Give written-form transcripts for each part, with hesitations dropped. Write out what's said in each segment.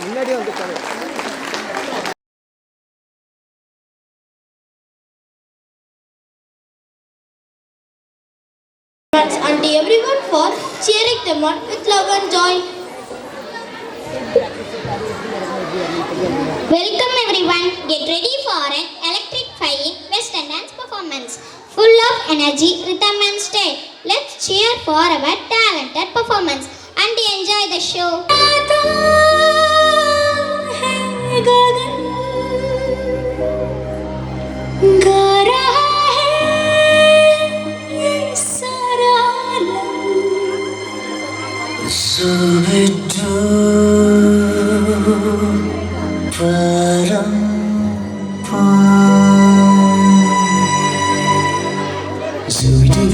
முன்னாடியே வந்துட்டாங்க. And everyone for cheering them on with love and joy. Welcome everyone. Get ready for an electrifying Western dance performance full of energy, rhythm and style. Let's cheer for our talented performance and enjoy the show.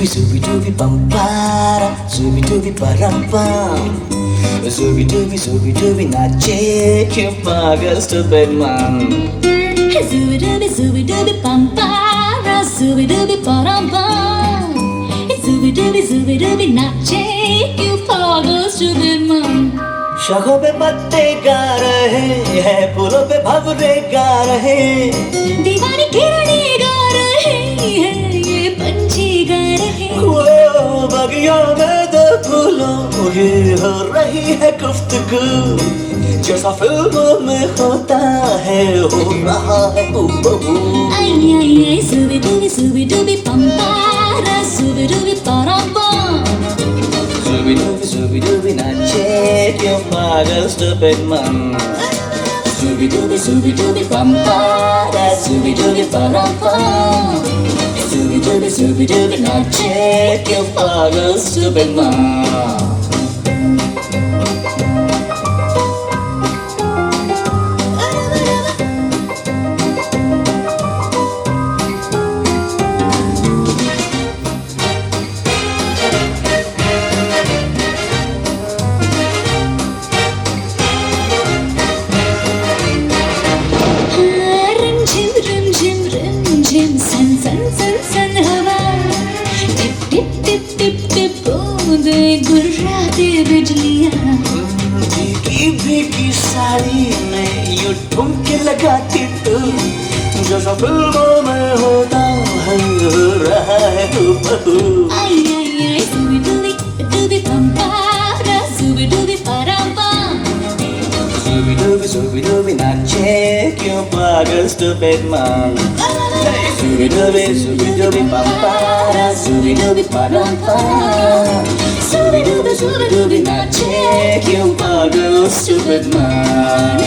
Zooby dooby bum para, zooby dooby param pam. Zooby dooby nache क्यों पागल stupid man. Zooby dooby bum para, zooby dooby param pam. Zooby dooby nache क्यों पागल stupid man. शाखों पे पत्ते गा रहे हैं, फूलों पे भंवरे गा रहे, दीवानी किरणें गा रहे हैं, ये पंछी गा रहे हैं। वो बगियों में दो फूलों ये हो रही है गुफ्तगू, जैसा फिल्मों में होता है हो रहा है हूबहू। आई zooby dooby bum para, zooby dooby param pam. Zooby dooby nache क्यों पागल stupid man. Zooby dooby bum para, zooby dooby param pam. Zooby dooby nache क्यों पागल stupid man. सन हवा tip tip tip tip tip बूंदे गुर्राते बिजलियाँ भीगी साड़ी में यूं ठुमके लगाती तू, जैसा फिल्मों में होता है हो रहा है हूबहू। आई zooby dooby bum para, zooby dooby param pam. Zooby dooby nache क्यों पागल stupid man. Zooby dooby bum para, zooby dooby param pam. Zooby dooby nache क्यों पागल stupid man.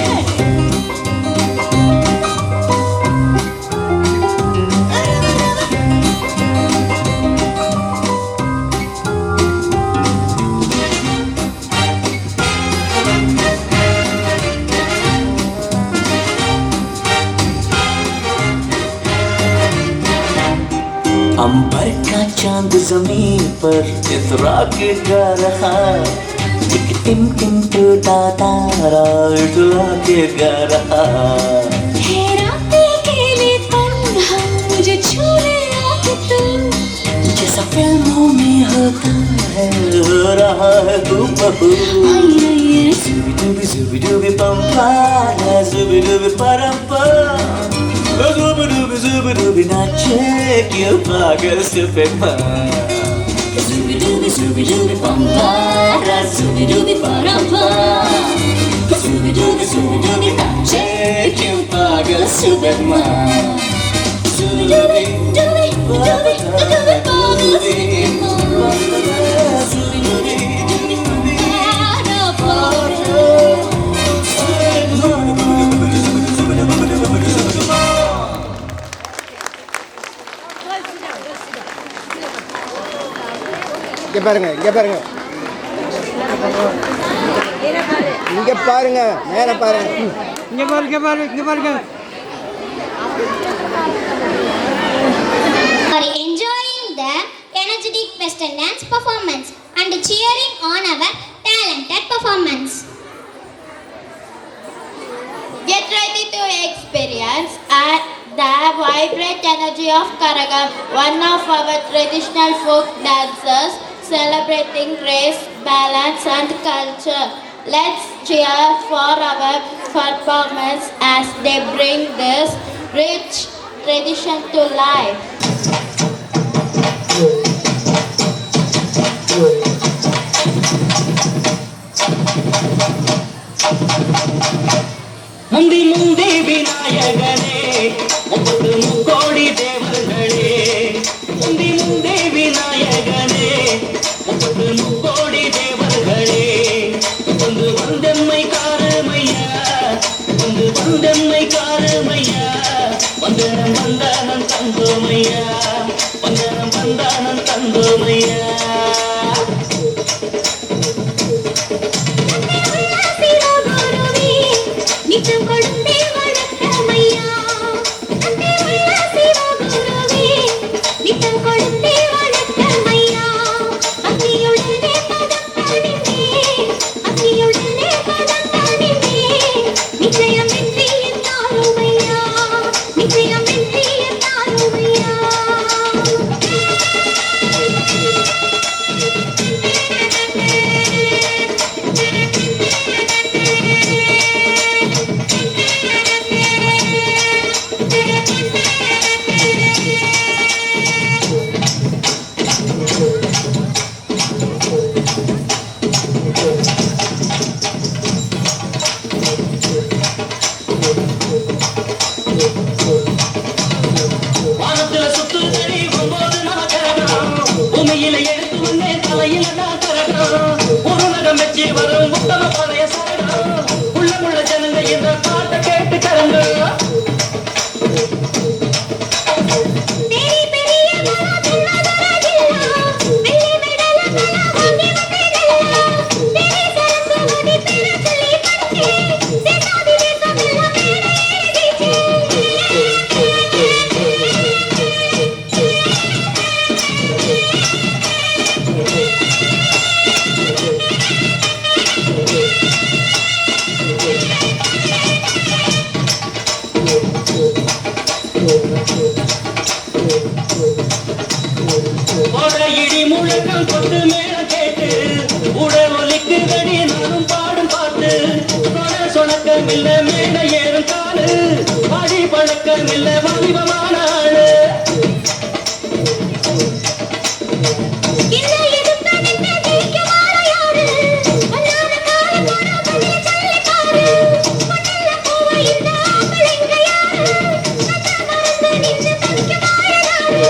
अंबर का चांद जमीन पर इतरा के गा रहा, एक टिम टिम टूटा तारा इतरा के गा रहा। हेराते अकेले तन्हा मुझे छूने आके तुम, जैसा फिल्मों में होता है हो रहा है हूबहू। Zooby dooby bum para, zooby dooby param pam. Zooby dooby nache क्यों पागल stupid man. zooby dooby bum para, zooby dooby param pam. Zooby dooby nache क्यों पागल stupid man. Zooby dooby இங்கே பாருங்க மேலே பாருங்க இங்கே பாருங்க Are enjoying the energetic Western dance performance and cheering on our talented performance. Get ready to experience the vibrant energy of Karagam, one of our traditional folk dances celebrating grace, balance and culture. Let's cheer for our performance as they bring this rich tradition to life. Nandi முந்தே விநாயகனே 30 தேவர்களே முந்தி முந்தே விநாயகனே 30 தேவர்களே வந்து வந்தெம்மை காருமையா வந்து வந்தெம்மை காருமையா வந்தனம் வந்தனம் தந்தோமையா வந்தனம் வந்தனம் தந்தோமையா நிச்சம் கொடுத்தே வணக்கமையா சிவகுருவே நிச்சம் கொடுத்தே வணக்கமையா அக்னியுடனே பதம் தானின்றே அக்னியுடனே பதம் தானின்றே நிச்சயம் வெற்றி என்னாலுமையா நிச்சயம் வெற்றி என்னாலுமையா வானத்துல சுத்துதடி 9 நவகிரகம் பூமியில எடுத்து வந்தே தலையில நான் கரகம் ஒரு நகம் வச்சு வரும் உத்தம பழைய சரகம் உள்ள ஜனங்க இந்த பாட்டை கேட்டு கரங்க பெரிய பெரிய மனதுள்ளதரகில்லா வெள்ளி மெடல பல வாங்கி வந்தேனல்லா தேவி சரஸ்வதி பேர சொல்லி படிச்சே சேனாதி தேசமெல்லாம் மேலே ஏறிச்சே போட இடி முழக்கம் கொண்டு மேல கேட்டு உடல் ஒலிக்குதடி நானும் பாடும் பாட்டு சொணக்கம் இல்ல மேல ஏறும் காலு பாடி பழக்கம் இல்ல வாலிபமான ஆளு இல்ல எதுக்கு நின்னு ஜெயிக்குமாற யாரு அல்லாத காலம் போனா பதில் சொல்லி பாரு மண்ணில போவ இந்த ஆம்பளைங்க யாரு கண்ண மறந்து நின்னு தவிக்குமாற யாரு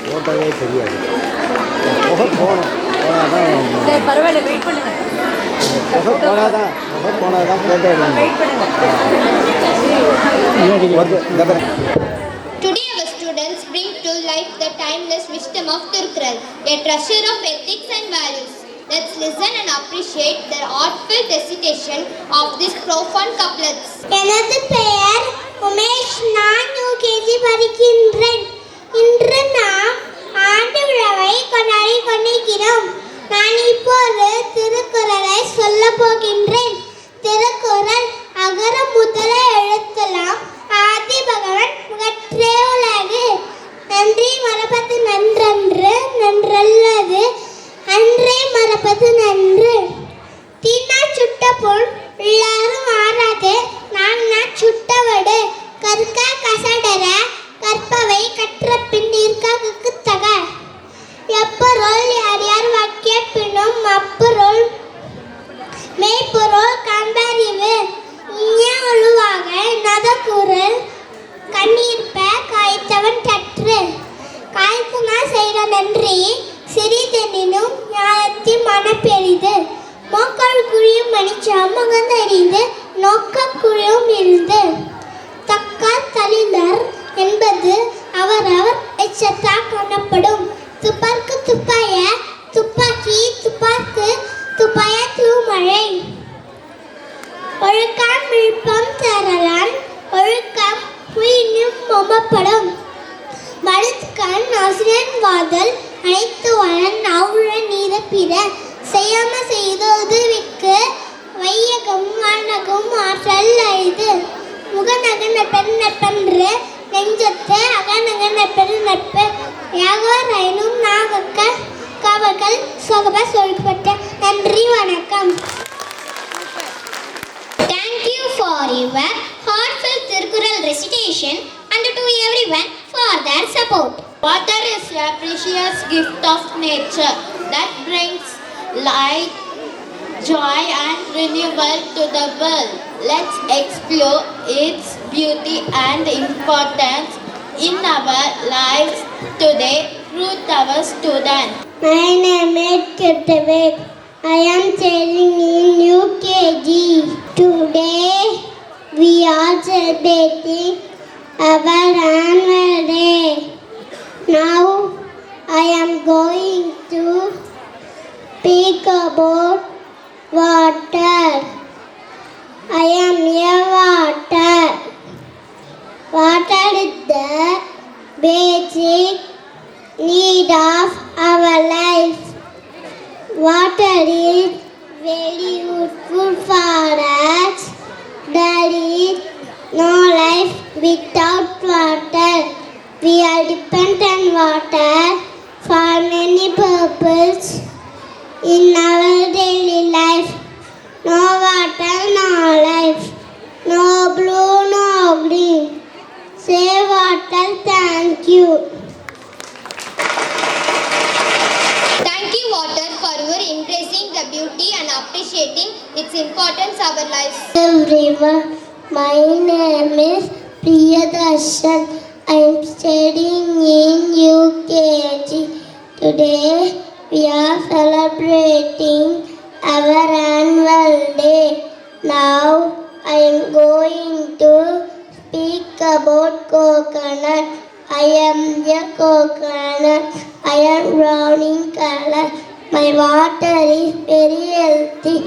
போட்டாலே தெரியாது போகணும் போனாதான் பரவாயில்ல வெயிட் பண்ணுங்க போனாதான் போட்டோ வெயிட் பண்ணுங்க Today our students bring to life the timeless wisdom of Thirukkural, a treasure of ethics and values. Let's listen and appreciate their artful recitation of these profound couplets. எனது பெயர் உமேஷ். நான் UKG படிக்கின்றேன். இன்று நாம் ஆண்டு விழாவை கொண்டாடி கொண்டிருக்கிறோம். நான் இப்போது திருக்குறளை சொல்ல போகின்றேன். திருக்குறள் அகர முதல எழுத்தெல்லாம் ஆதி பகவன் முகற்றே உலகு. நன்றி மறப்பது நன்றன்று நன்றல்லது அன்றே மறப்பது நன்று. தீனா சுட்ட பொன் எல்லாரும் ஆறாது நான் சுட்டவடு கற்க கசடர கற்பவை கற்ற பின் இருக்க தக. எப்பொருள் யார் யார் வாக்கிய பின்னும் அப்பொருள் மெய்ப்பொருள் காண்பறிவு ஒழுவாக நதக்குறள் கண்ணீர்ப்ப காய்த்தவன் கற்று. காய்த்துனா செய்த நன்றி சிறிதெனினும் ஞானத்தின் மனப்பெரிது. மோக்கள் குழியும் மணிச்சம் மகந்தறிந்து நோக்க குழியும் இருந்து. தக்க தலிலர் என்பது அவரவர் எச்சத்தா காணப்படும். துப்பார்க்கு துப்பாய துப்பாக்கி துப்பார்க்கு துப்பாய தூமழை. ஒழுக்கம் விழுப்பம் தரலான் ஒழுக்கம் உயிரும் மொமப்படும். மருத்துக்கண் ஆசிரியன் வாதல் அனைத்து வளன் அவுழ நீர பிற செய்யாம செய்த உதவிக்கு வையகம் வானகம் ஆற்றல் அழிது முகநகன பெண்ணென்று நெஞ்சத்து அகநகன பெருநட்பு யாகோரைனும் நாகக்க காவல்கள் சொகப சொல்பட்ட நன்றி வணக்கம். Thank you for your heartfelt Tirukkural recitation and to everyone for their support. Water is a precious gift of nature that brings light, joy and renewal to the world. Let's explore its beauty and importance in our lives today through our students. My name is Kirtavik. I am studying in UKG. Today we are celebrating our annual day. Now I am going to speak about water. I am a water. Water is the basic need of our life. Water is very useful for us. There is no life without water. We are dependent on water for many purposes in our daily life. No water, no life. No blue, no green. Save water, thank you. Thank you, water, for your embracing the beauty and appreciating its importance in our lives. Everyone, my name is Priyadarshan. I am studying in UKG. Today we are celebrating our annual day. Now I am going to speak about coconut. I am a coconut. I am brown in color. My water is very healthy.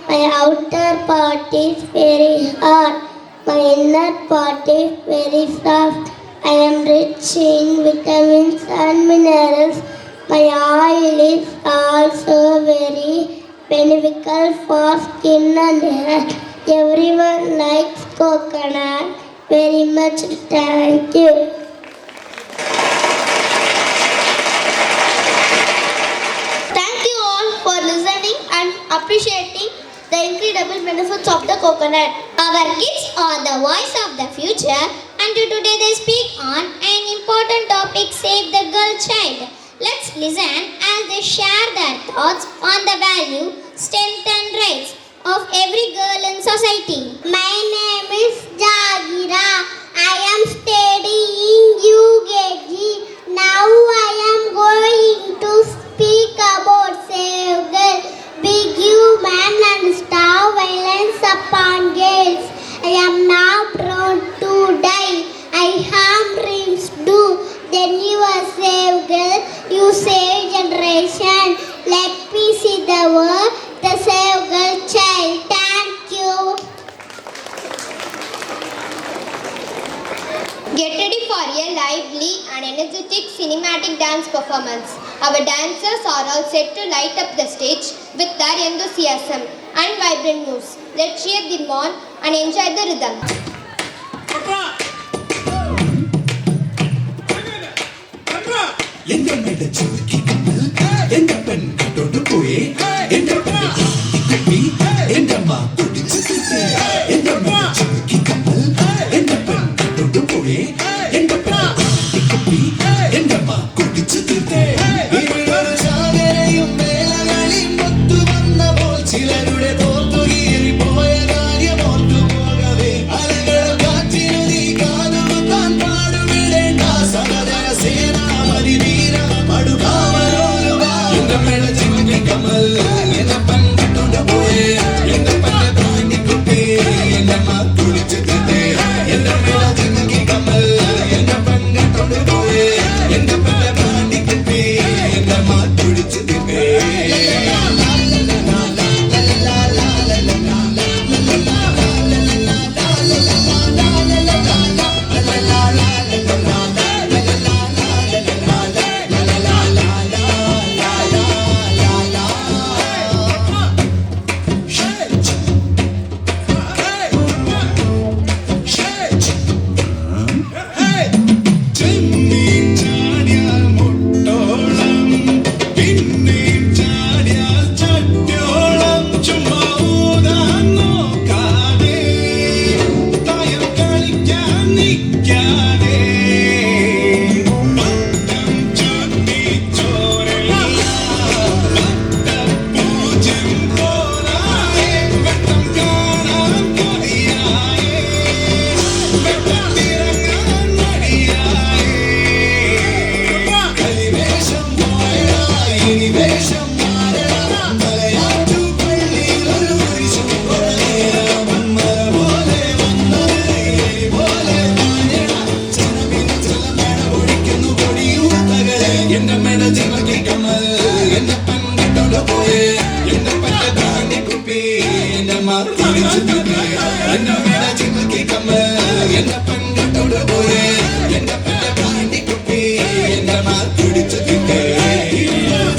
My outer part is very hard. My inner part is very soft. I am rich in vitamins and minerals. My oil is also very beneficial for skin and hair. Everyone likes coconut very much. Thank you. Thank you all for listening and appreciating the incredible benefits of the coconut. Our kids are the voice of the future, and today they speak on an important topic, Save the Girl Child. Let's listen as they share their thoughts on the value, strength and rights of every girl in society. My name is Jagira. I am studying UKG. Now I am going to speak about Save Girl. Big human and stop violence upon girls. I am now prone to die. I harm dreams do. Then you are Save Girl. You save generation. Let me see the world. The Save Girl Child. Thank you. Get ready for a lively and energetic cinematic dance performance. Our dancers are all set to light up the stage with their enthusiasm and vibrant moves. Let's cheer them on and enjoy the rhythm. எங்க மேல சுருக்கி கண்ணு எங்க பெண் கட்டோடு போயே எங்க கட்டி எங்கம்மா குடிச்சு எங்க மேல சுருக்கி கண்ணு எங்க பெண் கட்டோடு போயே எங்க பெண் கட்டி எங்கம்மா குடிச்சு இருளொரு சாகரையும் மேலகளின் முத்து வந்த போல் சிலருடைய தோத்துகீறி போய காரியம் ஒன்று போகவே அலங்கள் காற்றினுதி காதவு தான் பாடுவிடேண்டா சகதர சேனாமதி வீர படுகாமரோருவா எங்க மேல சிங்கி கமல் என்ன கம்மல் என்ன பண்ணோட போயே என்ன பண்ண தாண்டி குப்பி என்னம்மா குடிச்சுட்டு என்ன மேல சின்னக்கி கம்மல் என்ன பண்ணோட போயே என்ன பண்ண தாண்டி குப்பி என்னம்மா குடிச்சுட்டு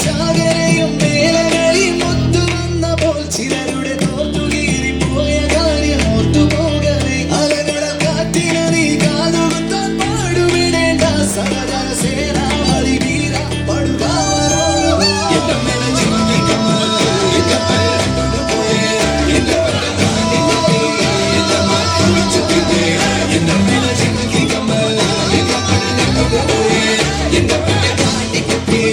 ചാകരയും മേലകളിയും ഒത്തു വന്ന പോൽ ചിലരുടെ തോറ്റുകീറി പോയ കാര്യം ഓർത്തുപോകവേ അലകള കാറ്റിന നീ കാതുകുത്താൻ പാടുവിടേണ്ട സഹജന സേനാമതി വീര പടുകാവനോട് എന്റെ മേല ചിന്തി കമ്മൽ എന്റെ പല്ലൊണ്ടു പോയേ എന്റെ പല്ല താണ്ടി കുട്ടി എന്റെ മാറ്റുവിച്ചിട്ടേ എന്റെ മേല ചിന്തി കമ്മൽ എന്റെ പല്ലൊണ്ടു പോയേ എന്റെ പല്ല താണ്ടി കുട്ടി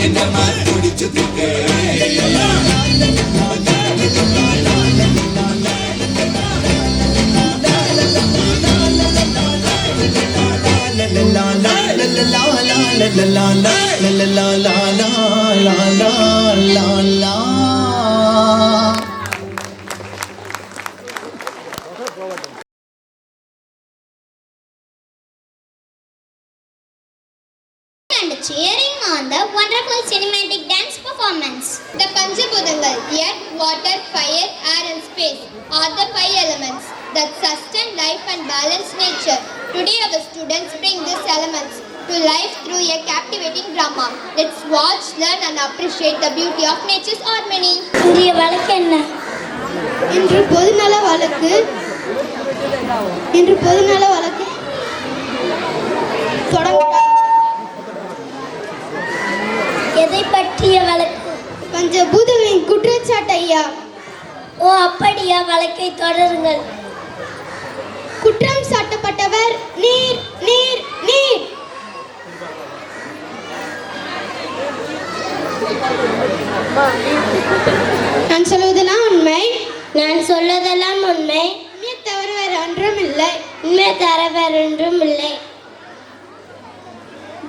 എന്റെ മാറ്റുവിച്ചിട്ടേ And cheering on the wonderful cinematic dance performance. The Panchabhutangal, earth, water, fire, air and space are the 5 elements that sustain life and balance nature. Today our students bring these elements to life through a captivating drama. Let's watch, learn and appreciate the beauty of nature's harmony. இன்றைய வழக்கு என்ன? இன்று பொதுநல வழக்கு தொடங்க. எதை பற்றிய வழக்கு? பஞ்சபூதங்களின் குற்றச்சாட்டு ஐயா. ஓ அப்படியா, வழக்கை தொடருங்கள். குற்றம் சாட்டப்பட்டவர் நீர் நீர் நீர். நான் சொல்வதெல்லாம் உண்மை. நான் சொல்வதெல்லாம் உண்மை. உண்மையை தவிர வேறு ஒன்றும் இல்லை. உண்மை தர வேறொன்றும் இல்லை.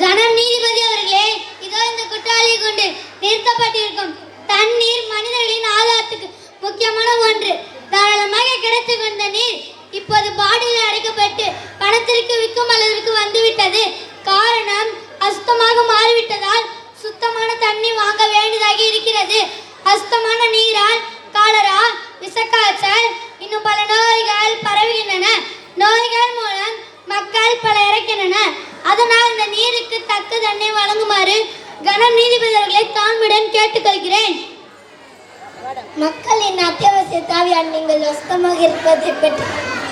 கணம் நீதிபதி அவர்களே, இதோ இந்த குற்றவாளியை கொண்டு நிறுத்தப்பட்டிருக்கும் தண்ணீர் மனிதர்களின் ஆதாரத்துக்கு முக்கியமான ஒன்று. தாராளமாக கிடைத்து கொண்ட நீர் இப்போது பாடியில் அடைக்கப்பட்டு பணத்திற்கு விற்கும் அளவிற்கு வந்துவிட்டது. காரணம் அசுத்தமாக மாறிவிட்டதால் சுத்தமான தண்ணி வாங்க வேண்டியதாகி இருக்கிறது. அசுத்தமான நீரால் காலரா, விஷக்காய்ச்சல் இன்னும் பல நோய்கள் பரவுகின்றன. நோய்கள் மூலம் மக்கள் பல இறக்கின்றனர். அதனால் இந்த நீருக்கு தக்க தண்ணீரை வழங்குமாறு கணம் நீதிபதி அவர்களை தாழ்மையுடன் கேட்டுக்கொள்கிறேன். மக்களின் அத்தியாவசிய தேவையான நீங்கள் சுத்தமாக இருப்பதை பற்றி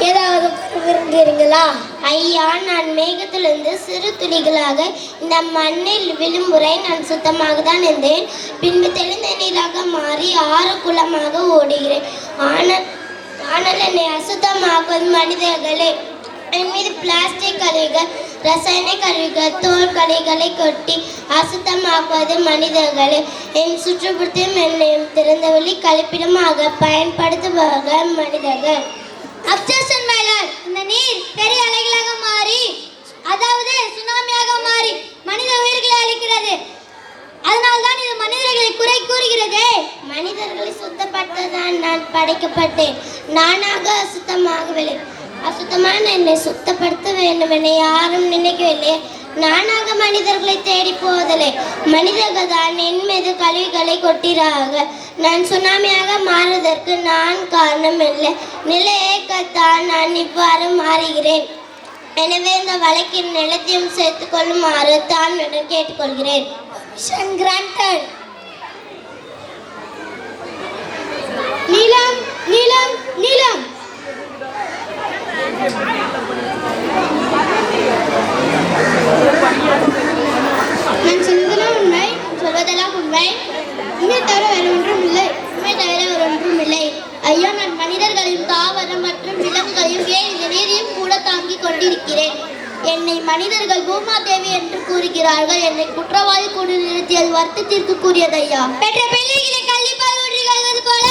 ஏதாவது விரும்புகிறீங்களா? ஐயா, நான் மேகத்திலிருந்து சிறு துளிகளாக இந்த மண்ணில் விழும் முறை நான் சுத்தமாக தான் இருந்தேன். பின்பு தெளிந்த நீராக மாறி ஆறு குளமாக ஓடுகிறேன். ஆனால் என்னை அசுத்தமாக்குவது மனிதர்களே. என் மீது பிளாஸ்டிக் கழிவுகள், ரசாயன கழிவுகள், தோல் கழிவுகளை கொட்டி அசுத்தமாக்குவது மனிதர்களே. என் சுற்றுப்புறத்தையும் என்னையும் திறந்தவெளி கழிப்பிடமாக பயன்படுத்துபவர்கள் மனிதர்கள். அப்சர்ஷன் மேலர், இந்த நீர் பெரிய அலைகளாக மாறி, அதாவது சுனாமியாக மாறி மனித உயிர்களை அளிக்கிறது. அதனால்தான் இது மனிதர்களை குறை கூறுகிறது. மனிதர்களை சுத்தப்படுத்ததான் நான் படைக்கப்பட்டேன். நானாக அசுத்தமாகவில்லை. அசுத்தமான என்னை சுத்தப்படுத்த வேண்டும் என யாரும் நினைக்கவில்லை. நானாக மனிதர்களை தேடி போவதில்லை. மனிதர்கள் தான் என் மீது கழிவுகளை கொட்டிறார்கள். நான் சுனாமியாக மாறுவதற்கு நான் காரணம் இல்லை. நிலையேக்கத்தான் நான் இவ்வாறு மாறுகிறேன். எனவே இந்த வழக்கின் நிலத்தையும் சேர்த்துக் கொள்ளுமாறு தாழ்மையுடன் கேட்டுக்கொள்கிறேன். கிராண்டட். நீலம் நீலம் நீலம். நான் சொல்வதெல்லாம் உண்மை. சொல்வதெல்லாம் உண்மை. உண்மையை தவிர வேறு ஒன்றும் இல்லை. உண்மை தவிர ஒரு ஒன்றும் இல்லை. ஐயா, நான் மனிதர்களையும் தாவரம் மற்றும் விலங்குகளையும் ஏன் இந்த நீரையும் கூட தாங்கிக் கொண்டிருக்கிறேன். என்னை மனிதர்கள் பூமாதேவி என்று கூறுகிறார்கள். என்னை குற்றவாளி கூடு நிறுத்தியது வருத்தத்திற்குரியது ஐயா. பெற்ற பிள்ளைகளை கள்ளிப்பால் ஊற்றி கழுவது போல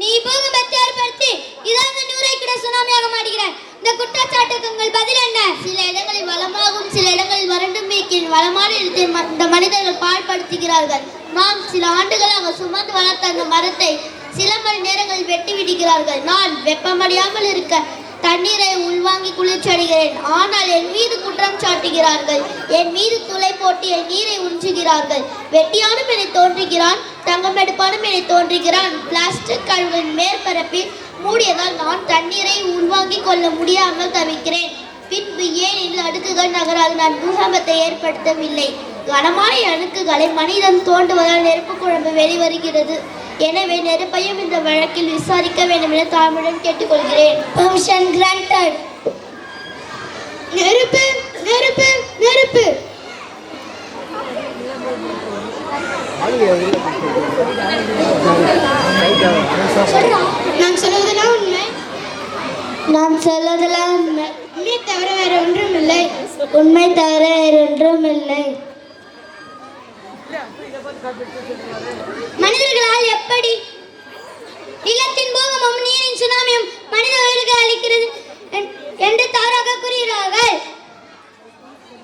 நீ பூகம்பத்தை ஏற்படுத்தி இதான் இந்த நூறை கூட சுனாமியாக மாட்டுகிறார். இந்த குற்றச்சாட்டுக்கு உங்கள் பதில் என்ன? சில இடங்களில் வளமாகவும் சில இடங்களில் வறண்டும் வீக்கின் வளமான இடத்தை இந்த மனிதர்கள் பாழ்படுத்துகிறார்கள். நாம் சில ஆண்டுகளாக சுமந்து வளர்த்த அந்த மரத்தை சில மணி நேரங்களில் வெட்டி விடுகிறார்கள். நான் வெப்பமடையாமல் இருக்க தண்ணீரை உள்வாங்கி குளிர்ச்சி அடைகிறேன். ஆனால் என் மீது குற்றம் சாட்டுகிறார்கள். என் மீது துளை போட்டு என் நீரை உறிஞ்சுகிறார்கள். வருகிறார்கள். வெட்டியானும் என தோன்றுகிறான், தங்கம் எடுப்பானும் என தோன்றுகிறான். பிளாஸ்டிக் கழிவின் மேற்பரப்பில் மூடியதால் நான் தண்ணீரை உள்வாங்கிக் கொள்ள முடியாமல் தவிக்கிறேன். பின்பு ஏன் இந்த அடுக்குகள் நகரால் நான் பூகம்பத்தை ஏற்படுத்தவில்லை? கனமான அடுக்குகளை மனிதன் தோண்டுவதால் நெருப்பு குழம்பு வெளிவருகிறது. எனவே நெருப்பையும் இந்த வழக்கில் விசாரிக்க வேண்டும் என தாழ்மையுடன் கேட்டுக்கொள்கிறேன். Permission granted. நெருப்பு நெருப்பு நெருப்பு. நான் சொல்வதெல்லாம் உண்மை. நான் சொல்வதெல்லாம் உண்மை. உண்மை தவிர வேற ஒன்றும் இல்லை. உண்மை தவிர வேறொன்றும் இல்லை. மனிதர்களால் எப்படி நிலத்தின் பூகமும் நீரின் சுனாமியும் மனித உயிருக்கு அளிக்கிறது என்று தவறாக கூறுகிறார்கள்.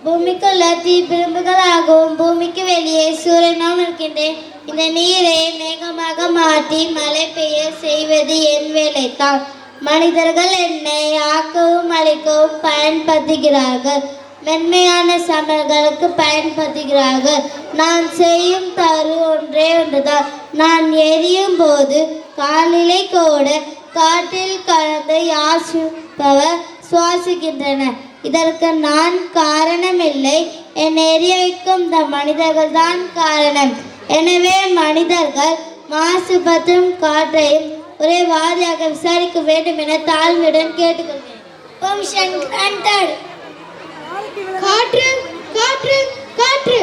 பூமிக்குள்ள தீ பிழம்புகளாகவும் பூமிக்கு வெளியே சூரியனும் இருக்கின்றேன். இந்த நீரை மேகமாக மாற்றி மழை பெய்ய செய்வது என் வேலைத்தான். மனிதர்கள் என்னை ஆக்கவும் அழிக்கவும் பயன்படுத்துகிறார்கள். மென்மையான சமையல்களுக்கு பயன்படுத்துகிறார்கள். நான் செய்யும் தவறு ஒன்றே ஒன்றுதான். நான் எரியும் போது காலிலை கூட காற்றில் கலந்து யாசிப்பவர் சுவாசிக்கின்றனர். இதற்கு நான் காரணமில்லை. என்னை எரிய வைக்கும் இந்த மனிதர்கள் தான் காரணம். எனவே மனிதர்கள் மாசுபடும் காற்றையும் ஒரே வாரியாக விசாரிக்க வேண்டும் என தாழ்மையுடன் கேட்டுக்கொள்கிறேன். Permission granted. காற்று காற்று காற்று.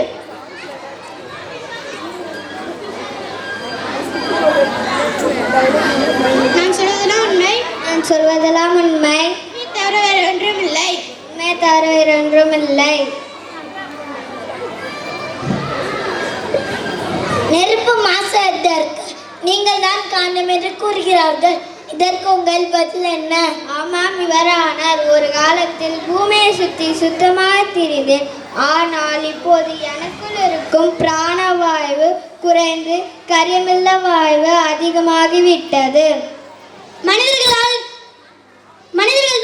நான் சொல்வதெல்லாம் உண்மை. நான் சொல்வதெல்லாம் உண்மை. உண்மை தவிர வேற ஒன்றும் இல்லை. உண்மை தவிர வேறொன்றும் இல்லை. நெருப்பு மாசுவதற்கு நீங்கள் தான் காரணம் என்று கூறுகிறார்கள். இதற்கு உங்கள் பதில் என்ன? ஆமாம், இவரானார். ஒரு காலத்தில் பூமியை சுற்றி சுத்தமாக திரிந்தேன். ஆனால் இப்போது எனக்குள் இருக்கும் பிராணவாயு குறைந்து கரியமில்ல வாயு அதிகமாகிவிட்டது. மனிதர்கள்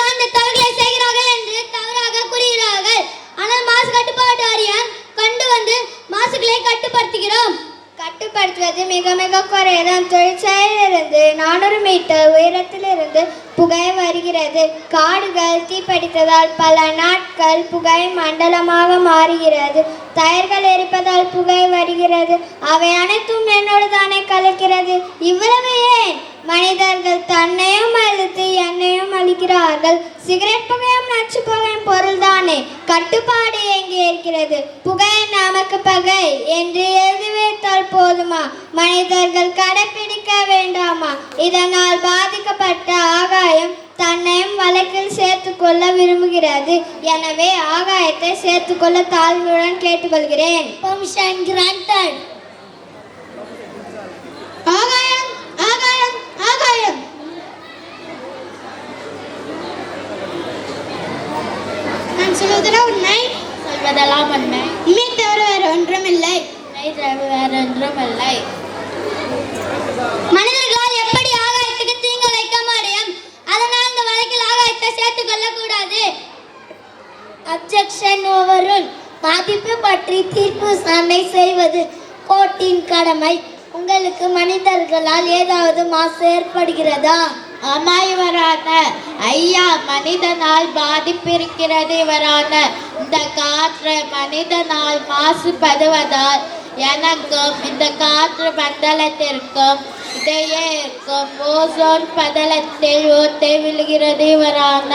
தான் இந்த தவறுகளை செய்கிறார்கள் என்று தவறாக கூறுகிறார்கள். ஆனால் மாசு கட்டுப்பாட்டு வாரியம் கொண்டு வந்து மாசுகளை கட்டுப்படுத்துகிறோம். கட்டுப்படுத்துவது மிக மிக குறைதான். தொழிற்சாலையிலிருந்து 400 மீட்டர் உயரத்திலிருந்து புகை வருகிறது. காடுகள் தீப்பிடித்ததால் பல நாட்கள் புகை மண்டலமாக மாறுகிறது. டயர்கள் எரிப்பதால் புகை வருகிறது. அவை அனைத்தும் என்னோடு தானே கலக்கிறது. இவ்வளவு ஏன்? மனிதர்கள் தன்னையும் அழித்து என்னையும் அழிக்கிறார்கள். சிகரெட் புகையும் நச்சு புகையும் பொருள் தானே. கட்டுப்பாடு எங்கே இருக்கிறது? புகை நமக்கு பகை என்று எழுதி வைத்தால் போதுமா? மனிதர்கள் கடைபிடிக்க வேண்டாமா? இதனால் பாதிக்கப்பட்ட ஆகாயம் தன்னையும் வழக்கில் சேர்த்துக்கொள்ள விரும்புகிறது. எனவே ஆகாயத்தை சேர்த்துக்கொள்ள தாழ்மையுடன் கேட்டுக்கொள்கிறேன். Permission granted. ஆகாயம் ஆகாயம் ஆகாயம். நான் சொல்வதெல்லாம் உண்மை. சொல்வதெல்லாம் உண்மை. உண்மை தவிர வேற ஒன்றும் இல்லை. உண்மை தவிர வேற ஒன்றும் இல்லை. மனிதர்களால் எப்படி ஆகாயத்துக்கு தீங்கு வைக்க முடியும்? அதனால் இந்த வழக்கில் ஆகாயத்தை சேர்த்துக் கொள்ளக்கூடாது. Objection overruled. பாதிப்பு பற்றி தீர்ப்பு விசாரணை செய்வது கோர்ட்டின் கடமை. உங்களுக்கு மனிதர்களால் ஏதாவது மாசு ஏற்படுகிறதா? ஆமாய்வரான ஐயா, மனிதனால் பாதிப்பு இருக்கிறது இவரான. இந்த காற்று மனிதனால் மாசுபடுவதால் எனக்கும் இந்த காற்று மண்டலத்திற்கும் இடையே இருக்கும் ஓசோன் படலத்தில் ஓட்டை விழுகிறது இவரான.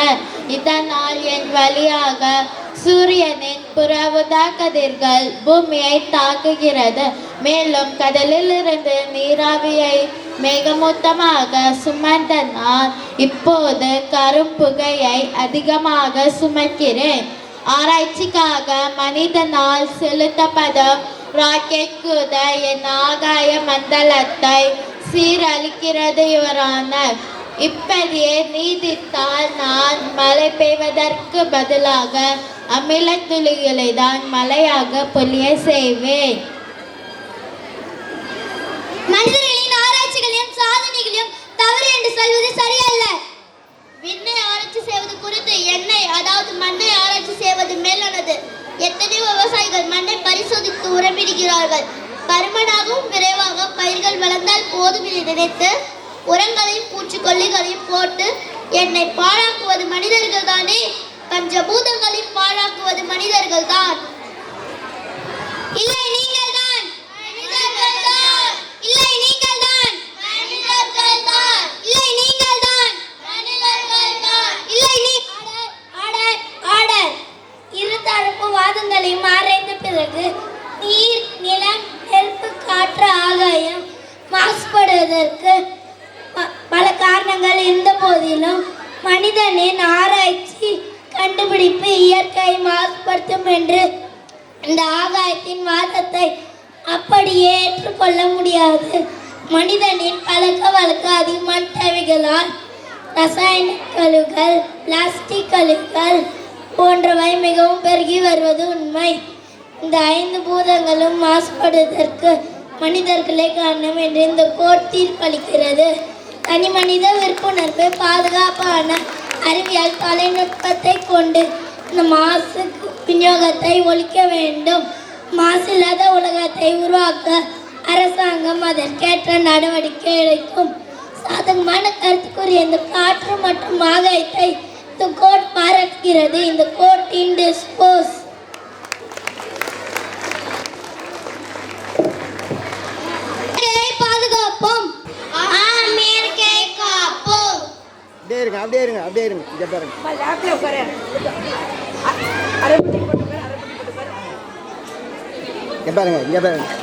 இதனால் என் வழியாக சூரியனின் புற ஊதா கதிர்கள் பூமியை தாக்குகிறது. மேலும் கடலில் இருந்து நீராவியை மேகமூட்டமாக சுமந்தனால் இப்போது கரும்புகையை அதிகமாக சுமக்கிறேன். ஆராய்ச்சிக்காக மனிதனால் செலுத்தப்படும் ராக்கெட் கூட என் ஆகாய மண்டலத்தை சீரழிக்கிறது இவரான. இப்படியே நீதித்தால் நான் மழை பெய்வதற்கு பதிலாக அமில துளிகளை தான் மழையாக பொழிய செய்வேன். மனிதர்களின் ஆராய்ச்சிகளையும் சாதனைகளையும் தவறு என்று சொல்வது சரியல்ல. விண்ணை ஆராய்ச்சி செய்வது குறித்து எண்ணெய், அதாவது மண்ணை ஆராய்ச்சி செய்வது மேலானது. எத்தனையோ விவசாயிகள் மண்ணை பரிசோதித்து உரமிடுகிறார்கள். என்கிறார்கள். பருமனாகவும் விரைவாக பயிர்கள் வளர்ந்தால் போதும் என நினைத்து உரங்களையும் பூச்சிக்கொல்லிகளையும் போட்டு என்னை பாழாக்குவது மனிதர்கள் தானே. பஞ்சபூதங்களையும் பாழாக்குவது மனிதர்கள் தான். இல்லை நீங்கள் தான். இல்லை நீங்கள் தான். இல்லை நீங்கள் தான். இல்லை நீ ஆர்டர் ஆர்டர். இருதரப்பு வாதங்களையும் ஆராய்ந்த பிறகு நீர், நிலம், நெருப்பு, காற்று, ஆகாயம் மாசுபடுவதற்கு பல காரணங்கள் இருந்த போதிலும் மனிதனின் ஆராய்ச்சி கண்டுபிடிப்பு இயற்கை மாசுபடுத்தும் என்று இந்த ஆகாயத்தின் வாதத்தை அப்படியே ஏற்றுக்கொள்ள முடியாது. மனிதனின் பழக்க வழக்க அதிகமான தேவைகளால் ரசாயன கழிவுகள், பிளாஸ்டிக் கழிவுகள் போன்றவை மிகவும் பெருகி வருவது உண்மை. இந்த 5 பூதங்களும் மாசுபடுவதற்கு மனிதர்களே காரணம் என்று இந்த கோட் தீர்ப்பளிக்கிறது. தனி மனித விழிப்புணர்வு, பாதுகாப்பான அறிவியல் தொழில்நுட்பத்தை கொண்டு இந்த மாசு விநியோகத்தை ஒழிக்க வேண்டும். மாசில்லாத உலகத்தை உருவாக்க அரசாங்கம் அதற்கேற்ற நடவடிக்கை எடுக்கும். சாதகமான கருத்துக்குரிய இந்த காற்று மற்றும் ஆகாயத்தை இந்த கோட் பாராட்டுகிறது. இந்த கோட்டின் டிஸ்போஸ் பாதுகாப்போம். அமெரிக்கை காப்போம். அப்படியே இருங்க இங்கே பாருங்க. இங்கே பாருங்க